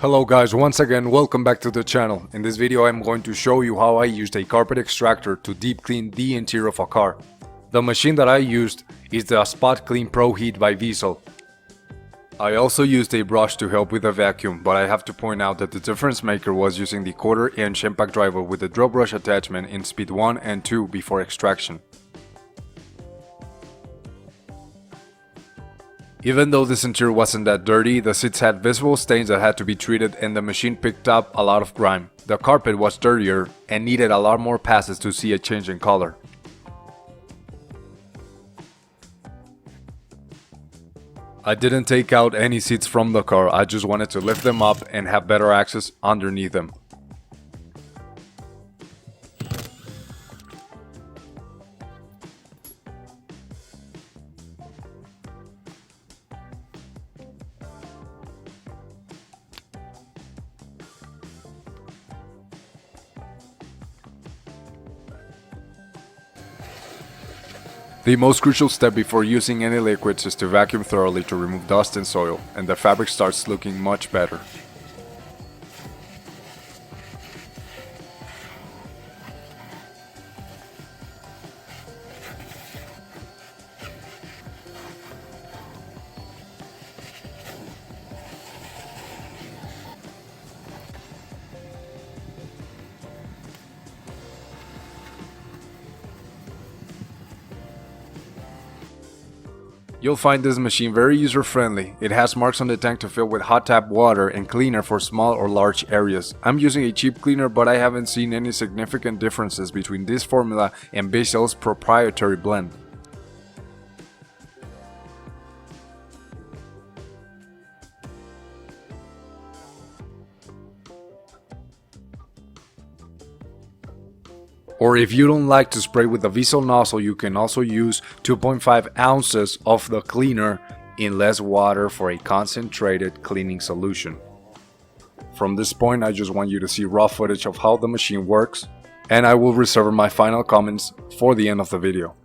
Hello guys, once again welcome back to the channel. In this video I'm going to show you how I used a carpet extractor to deep clean the interior of a car. The machine that I used is the Spotclean Pro Heat by Bissell. I also used a brush to help with the vacuum, but I have to point out that the difference maker was using the 1/4 inch impact driver with the drill brush attachment in speed 1 and 2 before extraction. Even though this interior wasn't that dirty, the seats had visible stains that had to be treated and the machine picked up a lot of grime. The carpet was dirtier and needed a lot more passes to see a change in color. I didn't take out any seats from the car, I just wanted to lift them up and have better access underneath them. The most crucial step before using any liquids is to vacuum thoroughly to remove dust and soil, and the fabric starts looking much better. You'll find this machine very user-friendly. It has marks on the tank to fill with hot tap water and cleaner for small or large areas. I'm using a cheap cleaner, but I haven't seen any significant differences between this formula and Bissell's proprietary blend. Or if you don't like to spray with the Bissell nozzle, you can also use 2.5 ounces of the cleaner in less water for a concentrated cleaning solution. From this point, I just want you to see raw footage of how the machine works, and I will reserve my final comments for the end of the video.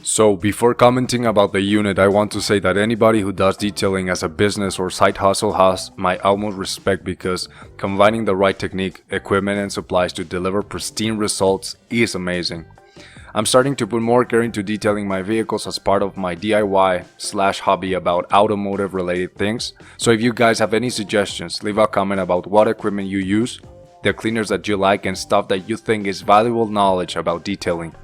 So before commenting about the unit, I want to say that anybody who does detailing as a business or side hustle has my utmost respect, because combining the right technique, equipment and supplies to deliver pristine results is amazing. I'm starting to put more care into detailing my vehicles as part of my DIY/hobby about automotive related things. So if you guys have any suggestions, leave a comment about what equipment you use, the cleaners that you like, and stuff that you think is valuable knowledge about detailing.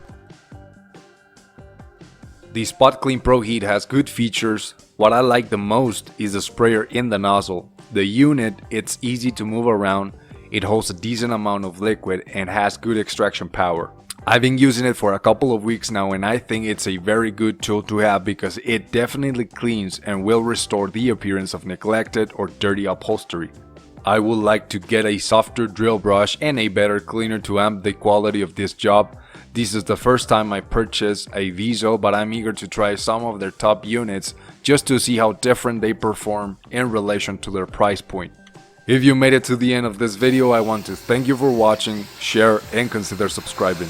The Spotclean Pro Heat has good features. What I like the most is the sprayer in the nozzle. The unit, it's easy to move around, it holds a decent amount of liquid and has good extraction power. I've been using it for a couple of weeks now, and I think it's a very good tool to have because it definitely cleans and will restore the appearance of neglected or dirty upholstery. I would like to get a softer drill brush and a better cleaner to amp the quality of this job. This is the first time I purchased a Bissell, but I'm eager to try some of their top units just to see how different they perform in relation to their price point. If you made it to the end of this video, I want to thank you for watching, share and consider subscribing.